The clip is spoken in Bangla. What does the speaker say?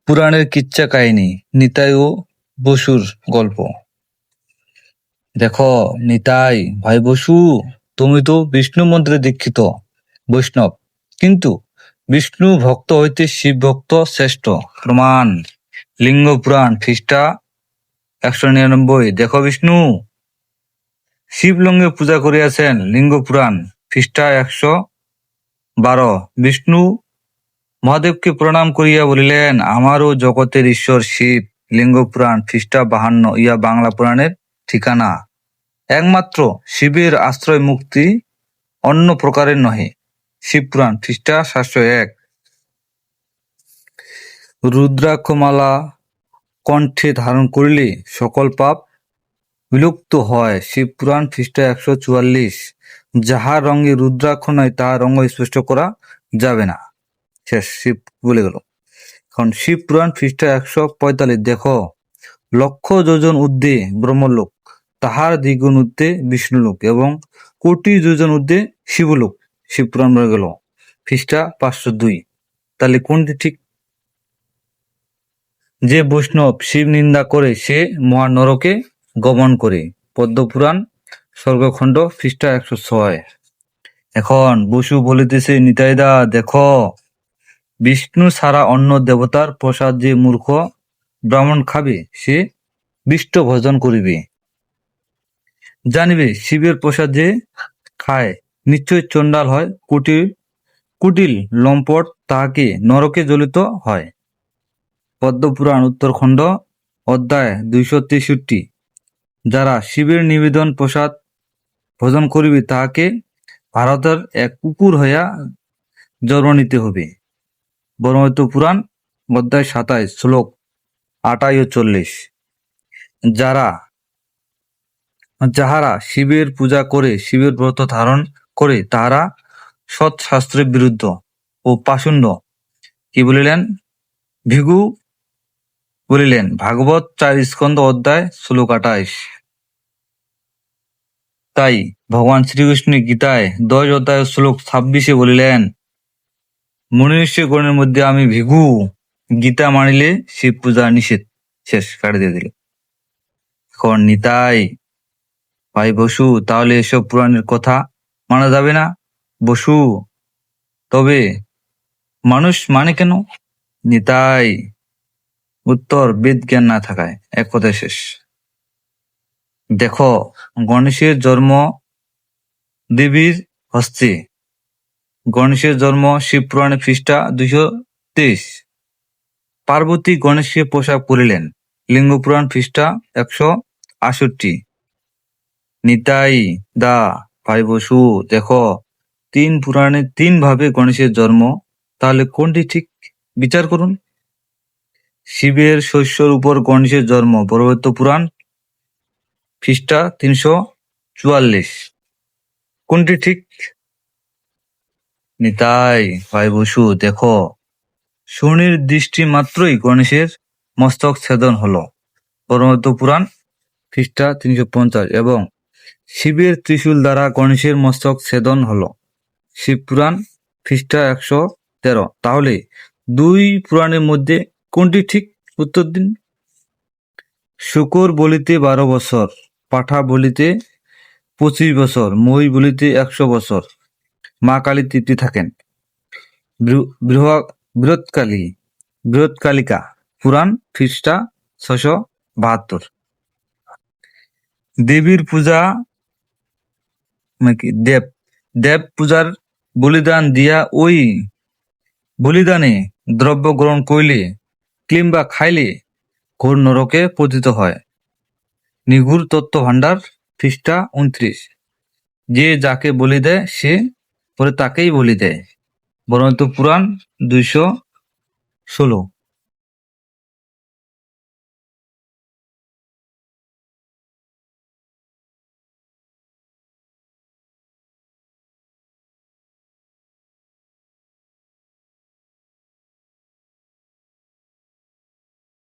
পুরাণের কিচ্ছা কাহিনী, নিতাই ও বসুর গল্প। দেখো নিতাই, ভাই বসু, তুমি তো বিষ্ণু মন্ত্রে দীক্ষিত বৈষ্ণব, কিন্তু বিষ্ণু ভক্ত হইতে শিব ভক্ত শ্রেষ্ঠ। প্রমাণ, লিঙ্গ পুরাণ পৃষ্ঠা 199। দেখো বিষ্ণু শিবলিঙ্গে পূজা করিয়াছেন। লিঙ্গ পুরাণ পৃষ্ঠা 112। বিষ্ণু মহাদেবকে প্রণাম করিয়া বলিলেন, আমারও জগতের ঈশ্বর শিব। লিঙ্গ পুরাণ পৃষ্ঠা 52। ইয়া বাংলা পুরাণের ঠিকানা। একমাত্র শিবের আশ্রয় মুক্তি, অন্য প্রকারের নহে। শিব পুরাণ পৃষ্ঠা 701। রুদ্রাক্ষমালা কণ্ঠে ধারণ করিলে সকল পাপ বিলুপ্ত হয়। শিব পুরাণ পৃষ্ঠা 144। যাহার রঙে রুদ্রাক্ষ নয় তাহার রঙ স্পষ্ট করা যাবে না। শেষ, শিব বলে গেল। এখন শিব পুরাণ পৃষ্ঠা 145। দেখো, লক্ষ যোজন ঊর্ধ্বে ব্রহ্মলোক, তাহার দ্বিগুণ ঊর্ধ্বে বিষ্ণুলোক এবং কোটি যোজন ঊর্ধ্বে শিবলোক। শিব পুরাণ বলে গেল পৃষ্ঠা 502। তাহলে কোনটি ঠিক? যে বৈষ্ণব শিব নিন্দা করে সে মহানরকে গমন করে। পদ্মপুরাণ স্বর্গখণ্ড পৃষ্ঠা 106। এখন বসু বলিতেছে, নিতাইদা দেখো, বিষ্ণু ছাড়া অন্য দেবতার প্রসাদ যে মূর্খ ব্রাহ্মণ খাবে সে বিষ্ট ভোজন করিবে। জানিবে শিবের প্রসাদ যে খায় নিশ্চয় চণ্ডাল হয়, কুটিল লম্পট, তাহাকে নরকে জ্বলিত হয়। পদ্মপুরাণ উত্তরখণ্ড অধ্যায় 263। যারা শিবের নিবেদন প্রসাদ ভোজন করিবে তাহাকে ভারতের এক কুকুর হইয়া জন্ম নিতে হবে। ব্রহ্মপুত্র পুরাণ অধ্যায় 27 শ্লোক 28 ও 40। যাহারা শিবের পূজা করে, শিবের ব্রত ধারণ করে, তাহারা সৎশাস্ত্রের বিরুদ্ধ ও পাষণ্ড। কি বলিলেন? ভিগু বলিলেন। ভাগবত 4 স্কন্ধ অধ্যায় শ্লোক 28। তাই ভগবান শ্রীকৃষ্ণ গীতায় 10 অধ্যায় শ্লোক 26 বলিলেন, মনুষ্যগণের মধ্যে আমি ভিগু, গীতা মানিলে শিব পূজা নিষেধ। শেষ, কাটে দিয়ে দিল। এখন নিতাই, ভাই বসু, তাহলে এসব পুরাণের কথা মানা যাবে না? বসু, তবে মানুষ মানে কেন? নিতাই, উত্তর, বেদ জ্ঞান না থাকায়। এক কথায় শেষ। দেখো, গণেশের জন্ম দেবীর হস্তে। গণেশের জন্ম শিব পুরাণে পৃষ্ঠা 223। পার্বতী গণেশকে পোশাক পরিলেন। লিঙ্গ পুরাণ পৃষ্ঠা 168। নিতাই দা, ভাই বসু, দেখো, 3 পুরাণে 3 ভাবে গণেশের জন্ম, তাহলে কোনটি ঠিক বিচার করুন। শিবের শস্যর উপর গণেশের জন্ম, ব্রহ্মপুত্র পুরাণ পৃষ্ঠা 344। কোনটি ঠিক? নিতাই, ভাই বসু, দেখো, শনির দৃষ্টি মাত্রই গণেশের মস্তক ছেদন হলো। ব্রহ্মপুত্র পুরাণ পৃষ্ঠা 350। এবং শিবের ত্রিশূল দ্বারা গণেশের মস্তক ছেদন হলো। শিব পুরাণ পৃষ্ঠা 113। তাহলে 2 পুরাণের মধ্যে কোনটি ঠিক? উত্তর দিন। শুকর বলিতে 12 বছর, পাঠা বলিতে 25 বছর, মই বলিতে 100 বছর মা কালী তৃপ্তি থাকেন। বৃহৎকালিকা পুরাণ পৃষ্ঠা 672। দেবীর পূজা দেব পূজার বলিদান দিয়া ওই বলিদানে দ্রব্য গ্রহণ করিলে কিংবা খাইলে ঘোর নরকে পতিত হয়। নিগুড় তত্ত্ব ভাণ্ডার পৃষ্ঠা 29। যে যাকে বলি দেয় সে পরে তাকেই বলি দেয়। ব্রহ্মপুত্র পুরাণ 216।